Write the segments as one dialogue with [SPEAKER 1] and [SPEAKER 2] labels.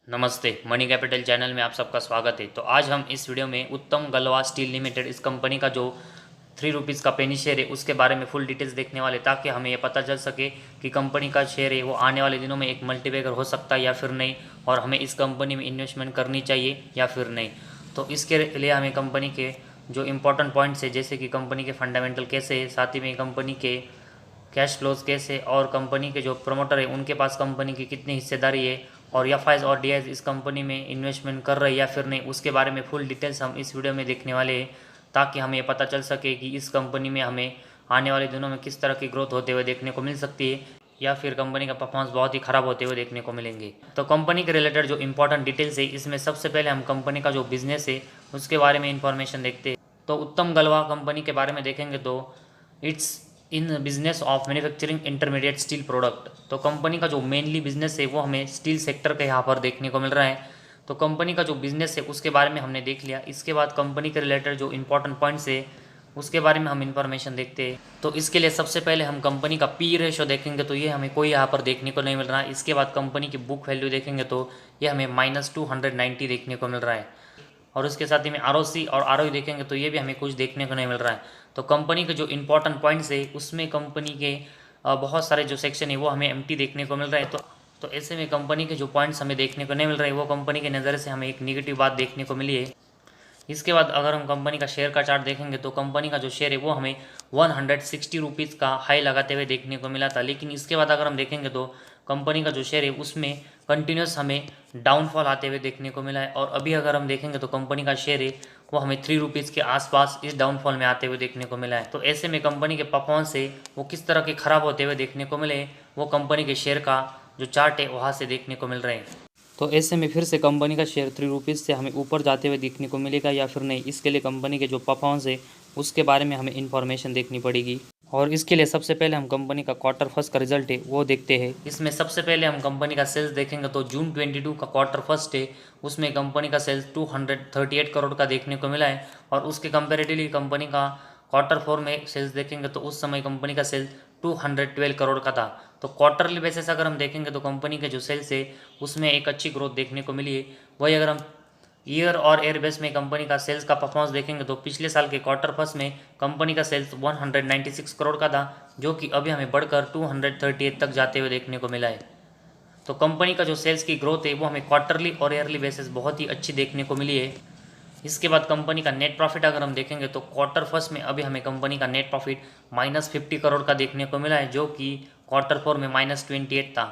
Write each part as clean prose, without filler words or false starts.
[SPEAKER 1] नमस्ते, money capital channel में आप सबका स्वागत है। तो आज हम इस वीडियो में उत्तम गलवा स्टील लिमिटेड इस कंपनी का जो ₹3 का पेनी शेयर है उसके बारे में फुल डिटेल्स देखने वाले, ताकि हमें ये पता चल सके कि कंपनी का शेयर है वो आने वाले दिनों में एक मल्टीबैगर हो सकता है या फिर नहीं, और हमें इस कंपनी में इन्वेस्टमेंट करनी चाहिए या फिर नहीं। तो इसके लिए हमें कंपनी के जो इंपॉर्टेंट पॉइंट्स है, जैसे कि कंपनी के फंडामेंटल कैसे है, साथ ही में कंपनी के कैश फ्लोज कैसे, और कंपनी के जो प्रमोटर है उनके पास कंपनी की कितनी हिस्सेदारी है, और एफआईज और डीआईज इस कंपनी में इन्वेस्टमेंट कर रहे हैं या फिर नहीं, उसके बारे में फुल डिटेल्स हम इस वीडियो में देखने वाले हैं, ताकि हमें पता चल सके कि इस कंपनी में हमें आने वाले दिनों में किस तरह की ग्रोथ होते हुए देखने को मिल सकती है, या फिर कंपनी का परफॉर्मेंस बहुत ही ख़राब होते हुए देखने को मिलेंगे। तो कंपनी के रिलेटेड जो इंपॉर्टेंट डिटेल्स है, इसमें सबसे पहले हम कंपनी का जो बिजनेस है उसके बारे में इंफॉर्मेशन देखते हैं। तो उत्तम गलवा कंपनी के बारे में देखेंगे तो it's in business of manufacturing intermediate steel product. तो कंपनी का जो मेनली बिजनेस है वो हमें स्टील सेक्टर के यहाँ पर देखने को मिल रहा है। तो कंपनी का जो बिजनेस है उसके बारे में हमने देख लिया। इसके बाद कंपनी के रिलेटेड जो इंपॉर्टेंट पॉइंट्स है उसके बारे में हम इंफॉर्मेशन देखते हैं। तो इसके लिए सबसे पहले हम कंपनी का पी रेशो देखेंगे, तो ये हमें कोई यहाँ पर देखने को नहीं मिल रहा है। इसके बाद कंपनी की बुक वैल्यू देखेंगे तो ये हमें -290 देखने को मिल रहा है, और उसके साथ ही में आरओसी और आरओई देखेंगे तो ये भी हमें कुछ देखने को नहीं मिल रहा है। तो कंपनी के जो इंपॉर्टेंट पॉइंट्स है उसमें कंपनी के बहुत सारे जो सेक्शन है वो हमें एम्प्टी देखने को मिल रहा है। तो ऐसे में कंपनी के जो पॉइंट्स हमें देखने को नहीं मिल रहे हैं वो कंपनी के नज़र से हमें एक निगेटिव बात देखने को मिली है। इसके बाद अगर हम कंपनी का शेयर का चार्ट देखेंगे तो कंपनी का जो शेयर है वो हमें 160 रुपीज़ का हाई लगाते हुए देखने को मिला था, लेकिन इसके बाद अगर हम देखेंगे तो कंपनी का जो शेयर है उसमें कंटिन्यूस हमें डाउनफॉल आते हुए देखने को मिला है। और अभी अगर हम देखेंगे तो कंपनी का शेयर है वो हमें 3 रुपीज़ के आसपास इस डाउनफॉल में आते हुए देखने को मिला है। तो ऐसे में कंपनी के परफॉर्मेंस है वो किस तरह के ख़राब होते हुए देखने को मिले, वो कंपनी के शेयर का जो चार्ट है वहाँ से देखने को मिल रहे हैं। तो ऐसे में फिर से कंपनी का शेयर 3 रुपीज़ से हमें ऊपर जाते हुए देखने को मिलेगा या फिर नहीं, इसके लिए कंपनी के जो परफॉर्मेंस है उसके बारे में हमें इन्फॉर्मेशन देखनी पड़ेगी। और इसके लिए सबसे पहले हम कंपनी का क्वार्टर फर्स्ट का रिजल्ट है वो देखते हैं। इसमें सबसे पहले हम कंपनी का सेल्स देखेंगे तो जून 22 का क्वार्टर फर्स्ट है उसमें कंपनी का सेल्स 238 करोड़ का देखने को मिला है, और उसके कंपेरेटिवली कंपनी का क्वार्टर फोर में सेल्स देखेंगे तो उस समय कंपनी का सेल्स 212 करोड़ का था। तो क्वार्टरली बेसिस अगर हम देखेंगे तो कंपनी के जो सेल्स है उसमें एक अच्छी ग्रोथ देखने को मिली है। वही अगर हम ईयर और एयर बेस में कंपनी का सेल्स का परफॉर्मेंस देखेंगे तो पिछले साल के क्वार्टर फर्स्ट में कंपनी का सेल्स 196 करोड़ का था, जो कि अभी हमें बढ़कर 238 तक जाते हुए देखने को मिला है। तो कंपनी का जो सेल्स की ग्रोथ है वो हमें क्वार्टरली और ईयरली बेसिस बहुत ही अच्छी देखने को मिली है। इसके बाद कंपनी का नेट प्रॉफिट अगर हम देखेंगे तो क्वार्टर फर्स्ट में अभी हमें कंपनी का नेट प्रॉफिट -50 करोड़ का देखने को मिला है, जो कि क्वार्टर फोर में -28 था।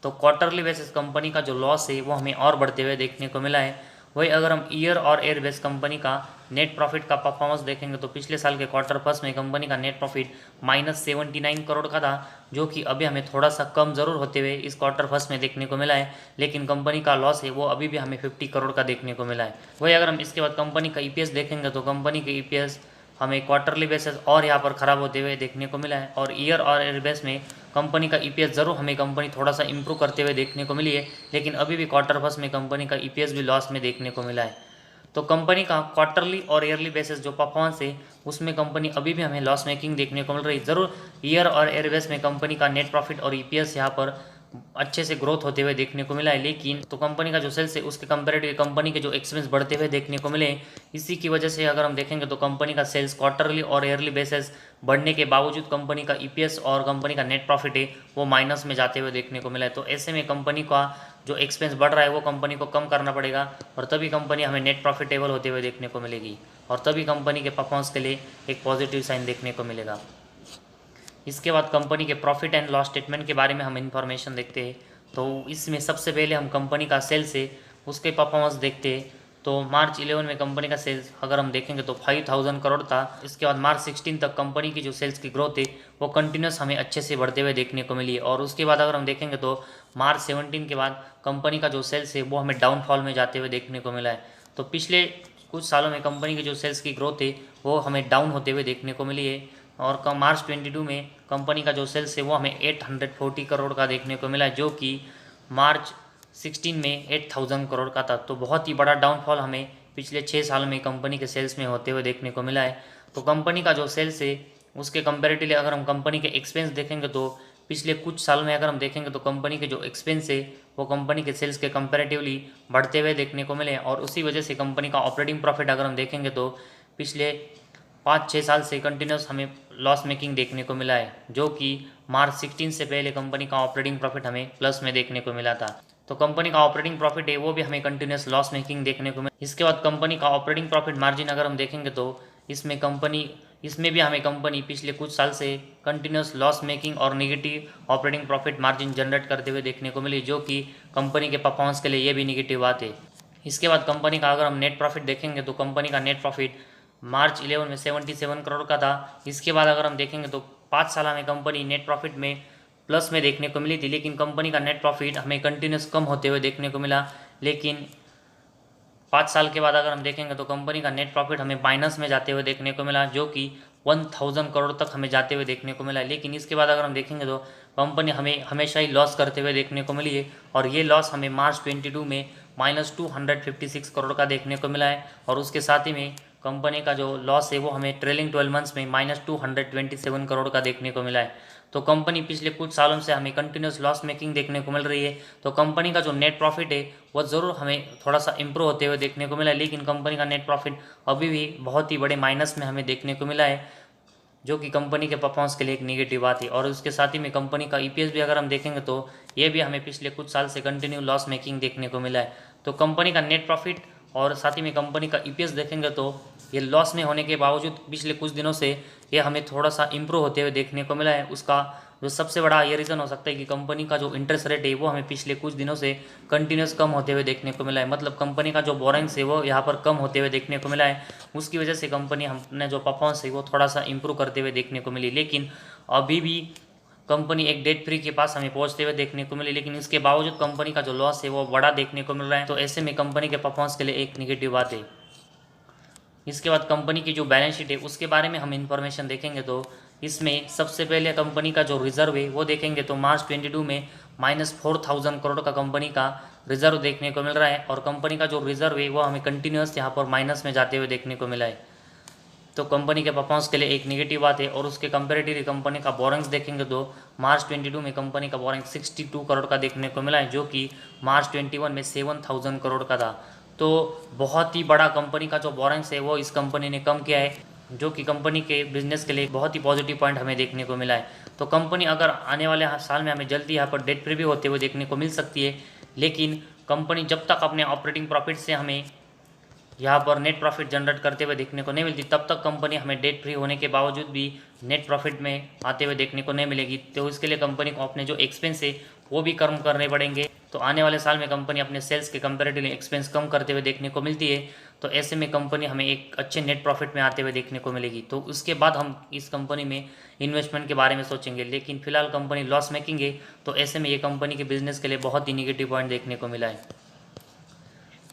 [SPEAKER 1] तो क्वार्टरली बेसिस कंपनी का जो लॉस है वो हमें और बढ़ते हुए देखने को मिला है। वही अगर हम ईयर और एयर बेस कंपनी का नेट प्रॉफिट का परफॉर्मेंस देखेंगे तो पिछले साल के क्वार्टर फर्स्ट में कंपनी का नेट प्रॉफिट -79 करोड़ का था, जो कि अभी हमें थोड़ा सा कम ज़रूर होते हुए इस क्वार्टर फर्स्ट में देखने को मिला है, लेकिन कंपनी का लॉस है वो अभी भी हमें 50 करोड़ का देखने को मिला है। वही अगर हम इसके बाद कंपनी का ईपीएस देखेंगे तो कंपनी के ईपीएस हमें क्वार्टरली बेसिस और यहाँ पर ख़राब होते हुए देखने को मिला है, और ईयर और एयर बेस में कंपनी का ईपीएस ज़रूर हमें कंपनी थोड़ा सा इंप्रूव करते हुए देखने को मिली है, लेकिन अभी भी क्वार्टर फर्स्ट में कंपनी का ईपीएस भी लॉस में देखने को मिला है। तो कंपनी का क्वार्टरली और ईयरली बेसिस जो परफॉर्मेंस है उसमें कंपनी अभी भी हमें लॉस मेकिंग देखने को मिल रही है। ज़रूर ईयर और एयर बेस में कंपनी का नेट प्रॉफिट और ईपीएस यहाँ पर अच्छे से ग्रोथ होते हुए देखने को मिला है, लेकिन तो कंपनी का जो सेल्स है उसके कंपेरेटिव कंपनी के जो एक्सपेंस बढ़ते हुए देखने को मिले। इसी की वजह से अगर हम देखेंगे तो कंपनी का सेल्स क्वार्टरली और ईयरली बेसिस बढ़ने के बावजूद कंपनी का ईपीएस और कंपनी का नेट प्रॉफिट है वो माइनस में जाते हुए देखने को मिला है। तो ऐसे में कंपनी का जो एक्सपेंस बढ़ रहा है वो कंपनी को कम करना पड़ेगा, और तभी कंपनी हमें नेट प्रॉफिटेबल होते हुए देखने को मिलेगी, और तभी कंपनी के परफॉर्मेंस के लिए एक पॉजिटिव साइन देखने को मिलेगा। इसके बाद कंपनी के प्रॉफिट एंड लॉस स्टेटमेंट के बारे में हम इंफॉर्मेशन देखते हैं। तो इसमें सबसे पहले हम कंपनी का सेल्स है उसके परफॉर्मेंस देखते हैं। तो मार्च 11 में कंपनी का सेल्स अगर हम देखेंगे तो 5000 करोड़ था। इसके बाद मार्च 16 तक कंपनी की जो सेल्स की ग्रोथ है वो कंटिन्यूस हमें अच्छे से बढ़ते हुए देखने को मिली है, और उसके बाद अगर हम देखेंगे तो मार्च 17 के बाद कंपनी का जो सेल्स है वो हमें डाउनफॉल में जाते हुए देखने को मिला है। तो पिछले कुछ सालों में कंपनी की जो सेल्स की ग्रोथ है वो हमें डाउन होते हुए देखने को मिली है, और मार्च 22 में कंपनी का जो सेल्स है वो हमें 840 करोड़ का देखने को मिला है, जो कि मार्च 16 में 8000 करोड़ का था। तो बहुत ही बड़ा डाउनफॉल हमें पिछले 6 साल में कंपनी के सेल्स में होते हुए देखने को मिला है। तो कंपनी का जो सेल्स है उसके कंपेरेटिवली अगर हम कंपनी के एक्सपेंस देखेंगे तो पिछले कुछ साल में अगर हम देखेंगे तो कंपनी के जो एक्सपेंस है वो कंपनी के सेल्स के कंपैरेटिवली बढ़ते हुए देखने को मिले, और उसी वजह से कंपनी का ऑपरेटिंग प्रॉफिट अगर हम देखेंगे तो पिछले 5-6 साल से कंटिन्यूस हमें लॉस मेकिंग देखने को मिला है, जो कि मार्च 16 से पहले कंपनी का ऑपरेटिंग प्रॉफिट हमें प्लस में देखने को मिला था। तो कंपनी का ऑपरेटिंग प्रॉफिट है वो भी हमें कंटिन्यूस लॉस मेकिंग देखने को मिला। इसके बाद कंपनी का ऑपरेटिंग प्रॉफिट मार्जिन अगर हम देखेंगे तो इसमें भी हमें कंपनी पिछले कुछ साल से कंटिन्यूस लॉस मेकिंग और negative operating profit margin generate करते हुए देखने को मिली, जो कि कंपनी के परफॉर्मेंस के लिए ये भी नेगेटिव बात है। इसके बाद कंपनी का अगर हम नेट प्रॉफिट देखेंगे तो कंपनी का नेट प्रॉफिट मार्च 11 में 77 करोड़ का था। इसके बाद अगर हम देखेंगे तो 5 साल में कंपनी नेट प्रॉफिट में प्लस में देखने को मिली थी, लेकिन कंपनी का नेट प्रॉफिट हमें कंटिन्यूस कम होते हुए देखने को मिला। लेकिन 5 साल के बाद अगर हम देखेंगे तो कंपनी का नेट प्रॉफिट हमें माइनस में जाते हुए देखने को मिला, जो कि 1000 करोड़ तक हमें जाते हुए देखने को मिला। लेकिन इसके बाद अगर हम देखेंगे तो कंपनी हमें हमेशा ही लॉस करते हुए देखने को मिली है, और ये लॉस हमें मार्च 22 में -256 करोड़ का देखने को मिला है। और उसके साथ ही में कंपनी का जो लॉस है वो हमें ट्रेलिंग 12 मंथ्स में -227 करोड़ का देखने को मिला है। तो कंपनी पिछले कुछ सालों से हमें कंटिन्यूस लॉस मेकिंग देखने को मिल रही है। तो कंपनी का जो नेट प्रॉफिट है वो ज़रूर हमें थोड़ा सा इम्प्रूव होते हुए देखने को मिला है, लेकिन कंपनी का नेट प्रॉफिट अभी भी बहुत ही बड़े माइनस में हमें देखने को मिला है, जो कि कंपनी के परफॉर्मेंस के लिए एक नेगेटिव बात है। और उसके साथ ही में कंपनी का ईपीएस भी अगर हम देखेंगे तो ये भी हमें पिछले कुछ साल से कंटिन्यू लॉस मेकिंग देखने को मिला है। तो कंपनी का नेट प्रॉफिट और साथ ही में कंपनी का ईपीएस देखेंगे तो ये लॉस में होने के बावजूद पिछले कुछ दिनों से ये हमें थोड़ा सा इम्प्रूव होते हुए देखने को मिला है। उसका जो सबसे बड़ा ये रीज़न हो सकता है कि कंपनी का जो इंटरेस्ट रेट है वो हमें पिछले कुछ दिनों से कंटिन्यूस कम होते हुए देखने को मिला है। मतलब कंपनी का जो बोरिंग्स है वो यहाँ पर कम होते हुए देखने को मिला है। उसकी वजह से कंपनी हमने जो परफॉर्मेंस है वो थोड़ा सा इम्प्रूव करते हुए देखने को मिली। लेकिन अभी भी कंपनी एक डेट फ्री के पास हमें पहुंचते हुए देखने को मिली, लेकिन इसके बावजूद कंपनी का जो लॉस है वो बड़ा देखने को मिल रहा है। तो ऐसे में कंपनी के परफॉर्मेंस के लिए एक निगेटिव बात है। इसके बाद कंपनी की जो बैलेंस शीट है उसके बारे में हम इंफॉर्मेशन देखेंगे तो इसमें सबसे पहले कंपनी का जो रिजर्व है वो देखेंगे तो मार्च 22 में -4000 करोड़ का कंपनी का रिजर्व देखने को मिल रहा है, और कंपनी का जो रिजर्व है वो हमें कंटिन्यूस यहाँ पर माइनस में जाते हुए देखने को मिला है। तो कंपनी के परफॉर्मेंस के लिए एक नेगेटिव बात है। और उसके कंपेरेटिवली कंपनी का बोरिंग्स देखेंगे तो मार्च 22 में कंपनी का बोरिंग 62 करोड़ का देखने को मिला है, जो कि मार्च 21 में 7000 करोड़ का था। तो बहुत ही बड़ा कंपनी का जो बोरिंग्स है वो इस कंपनी ने कम किया है, जो कि कंपनी के बिजनेस के लिए बहुत ही पॉजिटिव पॉइंट हमें देखने को मिला है। तो कंपनी अगर आने वाले साल में हमें जल्दी यहाँ पर डेट फ्री भी होते हुए देखने को मिल सकती है, लेकिन कंपनी जब तक अपने ऑपरेटिंग प्रॉफिट से हमें यहाँ पर नेट प्रॉफिट जनरेट करते हुए देखने को नहीं मिलती, तब तक कंपनी हमें डेट फ्री होने के बावजूद भी नेट प्रॉफिट में आते हुए देखने को नहीं मिलेगी। तो इसके लिए कंपनी को अपने जो एक्सपेंस है वो भी कम करने पड़ेंगे। तो आने वाले साल में कंपनी अपने सेल्स के कंपेरेटिवली एक्सपेंस कम करते हुए देखने को मिलती है। तो ऐसे में कंपनी हमें एक अच्छे नेट प्रॉफिट में आते हुए देखने को मिलेगी। तो उसके बाद हम इस कंपनी में इन्वेस्टमेंट के बारे में सोचेंगे, लेकिन फिलहाल कंपनी लॉस मेकिंग है। तो ऐसे में ये कंपनी के बिजनेस के लिए बहुत ही निगेटिव पॉइंट देखने को मिला है।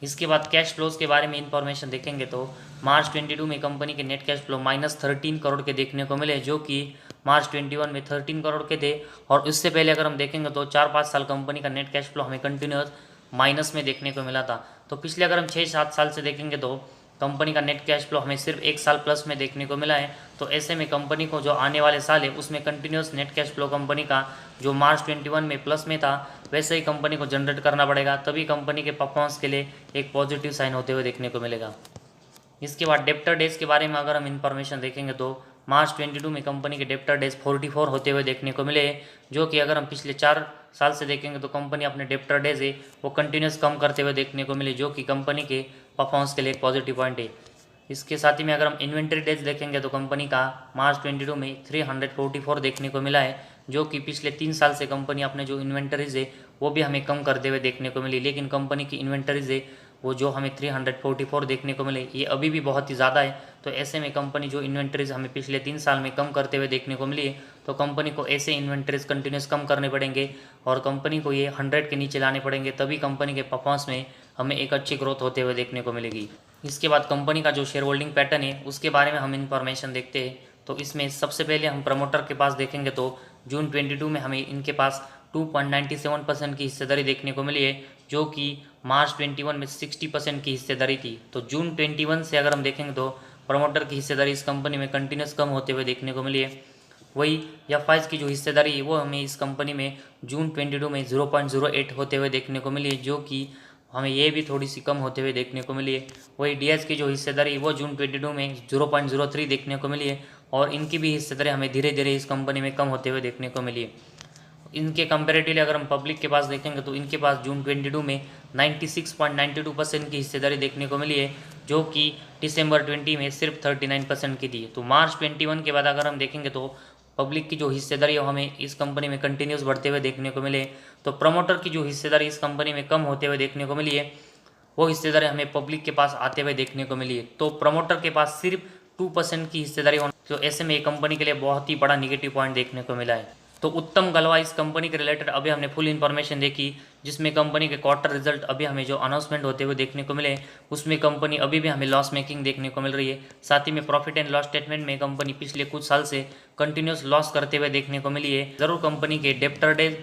[SPEAKER 1] इसके बाद कैश फ्लोज के बारे में इंफॉर्मेशन देखेंगे तो मार्च 22 में कंपनी के नेट कैश फ्लो -13 करोड़ के देखने को मिले, जो कि मार्च 21 में 13 करोड़ के थे। और उससे पहले अगर हम देखेंगे तो 4-5 साल कंपनी का नेट कैश फ्लो हमें कंटिन्यूस माइनस में देखने को मिला था। तो पिछले अगर हम 6-7 साल से देखेंगे तो कंपनी का नेट कैश फ्लो हमें सिर्फ 1 साल प्लस में देखने को मिला है। तो ऐसे में कंपनी को जो आने वाले साल है उसमें continuous net cash flow company का जो मार्च 21 में प्लस में था वैसे ही कंपनी को जनरेट करना पड़ेगा, तभी कंपनी के परफॉर्मेंस के लिए एक पॉजिटिव साइन होते हुए देखने को मिलेगा। इसके बाद डेप्टर डेज के बारे में अगर हम इंफॉर्मेशन देखेंगे तो मार्च 22 में कंपनी के डेप्टर डेज 44 होते हुए देखने को मिले, जो कि अगर हम पिछले 4 साल से देखेंगे तो कंपनी अपने डेप्टर डेज है वो कंटिन्यूस कम करते हुए देखने को मिले, जो कि कंपनी के परफॉर्मेंस के लिए एक पॉजिटिव पॉइंट है। इसके साथ ही में अगर हम इन्वेंट्री डेज देखेंगे तो कंपनी का मार्च 22 में 344 देखने को मिला है, जो कि पिछले 3 साल से कंपनी अपने जो इन्वेंटरीज है वो भी हमें कम करते हुए देखने को मिली। लेकिन कंपनी की इन्वेंटरीज है वो जो हमें 344 देखने को मिले ये अभी भी बहुत ही ज़्यादा है। तो ऐसे में कंपनी जो इन्वेंटरीज हमें पिछले 3 साल में कम करते हुए देखने को मिली है, तो कंपनी को ऐसे इन्वेंटरीज कंटिन्यूस कम करने पड़ेंगे और कंपनी को ये 100 के नीचे लाने पड़ेंगे, तभी कंपनी के परफॉर्मेंस में हमें एक अच्छी ग्रोथ होते हुए देखने को मिलेगी। इसके बाद कंपनी का जो शेयर होल्डिंग पैटर्न है उसके बारे में हम इंफॉर्मेशन देखते हैं। तो इसमें सबसे पहले हम प्रमोटर के पास देखेंगे तो जून 22 में हमें इनके पास 2.97% की हिस्सेदारी देखने को मिली है, जो कि मार्च 21 में 60% की हिस्सेदारी थी। तो जून 21 से अगर हम देखेंगे तो प्रमोटर की हिस्सेदारी इस कंपनी में कंटिन्यूस कम होते हुए देखने को मिली है। वही एफ की जो हिस्सेदारी है वो हमें इस कंपनी में जून 22 में 0.08 होते हुए देखने को मिली है, जो कि हमें ये भी थोड़ी सी कम होते हुए देखने को मिली है। वही डीएच की जो हिस्सेदारी वो जून 22 में 0.03 देखने को मिली है और इनकी भी हिस्सेदारी हमें धीरे धीरे इस कंपनी में कम होते हुए देखने को मिली है। इनके कंपेरेटिवली अगर हम पब्लिक के पास देखेंगे तो इनके पास जून 22 में 96.92% की हिस्सेदारी देखने को मिली है, जो कि दिसंबर 20 में सिर्फ 39% की थी। तो मार्च 21 के बाद अगर हम देखेंगे तो पब्लिक की जो हिस्सेदारी है हमें इस कंपनी में कंटिन्यूस बढ़ते हुए देखने को मिले। तो प्रमोटर की जो हिस्सेदारी इस कंपनी में कम होते हुए देखने को मिली है, वो हिस्सेदारी हमें पब्लिक के पास आते हुए देखने को मिली है। तो प्रमोटर के पास सिर्फ 2% की हिस्सेदारी होने, तो ऐसे में ये कंपनी के लिए बहुत ही बड़ा निगेटिव पॉइंट देखने को मिला है। तो उत्तम गलवा इस कंपनी के रिलेटेड अभी हमने फुल इन्फॉर्मेशन देखी, जिसमें कंपनी के क्वार्टर रिजल्ट अभी हमें जो अनाउंसमेंट होते हुए देखने को मिले उसमें कंपनी अभी भी हमें लॉस मेकिंग देखने को मिल रही है। साथ ही में प्रॉफिट एंड लॉस स्टेटमेंट में कंपनी पिछले कुछ साल से कंटिन्यूस लॉस करते हुए देखने को मिली है। ज़रूर कंपनी के debtor days,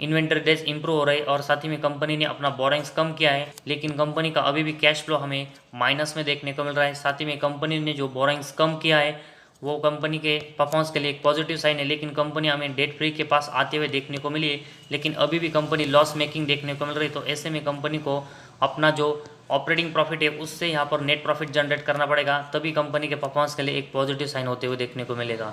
[SPEAKER 1] inventory days improve हो रहे और साथ ही में कंपनी ने अपना बोरिंग्स कम किया है, लेकिन कंपनी का अभी भी कैश फ्लो हमें माइनस में देखने को मिल रहा है। साथ ही में कंपनी ने जो बोरिंग्स कम किया है वो कंपनी के परफॉर्मेंस के लिए एक पॉजिटिव साइन है, लेकिन कंपनी हमें डेट फ्री के पास आते हुए देखने को मिली है, लेकिन अभी भी कंपनी लॉस मेकिंग देखने को मिल रही है। तो ऐसे में कंपनी को अपना जो ऑपरेटिंग प्रॉफिट है उससे यहाँ पर नेट प्रॉफिट जनरेट करना पड़ेगा, तभी कंपनी के परफॉर्मेंस के लिए एक पॉजिटिव साइन होते हुए देखने को मिलेगा।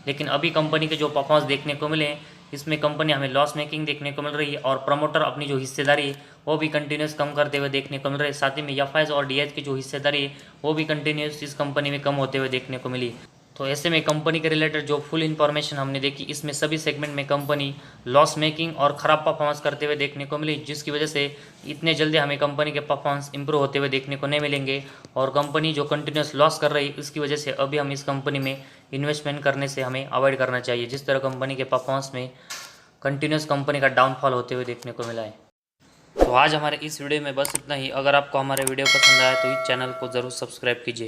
[SPEAKER 1] लेकिन अभी कंपनी के जो परफॉर्मेंस देखने को मिले इसमें कंपनी हमें लॉस मेकिंग देखने को मिल रही है और प्रमोटर अपनी जो हिस्सेदारी है वो भी कंटिन्यूस कम करते हुए देखने को मिल रही है। साथ ही में एफ और डीएच की जो हिस्सेदारी है वो भी कंटिन्यूस इस कंपनी में कम होते हुए देखने को मिली। तो ऐसे में कंपनी के रिलेटेड जो फुल इन्फॉर्मेशन हमने देखी इसमें सभी सेगमेंट में कंपनी लॉस मेकिंग और ख़राब परफॉर्मेंस करते हुए देखने को मिली, जिसकी वजह से इतने जल्दी हमें कंपनी के परफॉर्मेंस इंप्रूव होते हुए देखने को नहीं मिलेंगे और कंपनी जो कंटिन्यूस लॉस कर रही है उसकी वजह से अभी हम इस कंपनी में इन्वेस्टमेंट करने से हमें अवॉइड करना चाहिए, जिस तरह कंपनी के परफॉर्मेंस में कंटिन्यूस कंपनी का डाउनफॉल होते हुए देखने को मिला है। तो आज हमारे इस वीडियो में बस इतना ही। अगर आपको हमारे वीडियो पसंद आया तो इस चैनल को ज़रूर सब्सक्राइब कीजिए।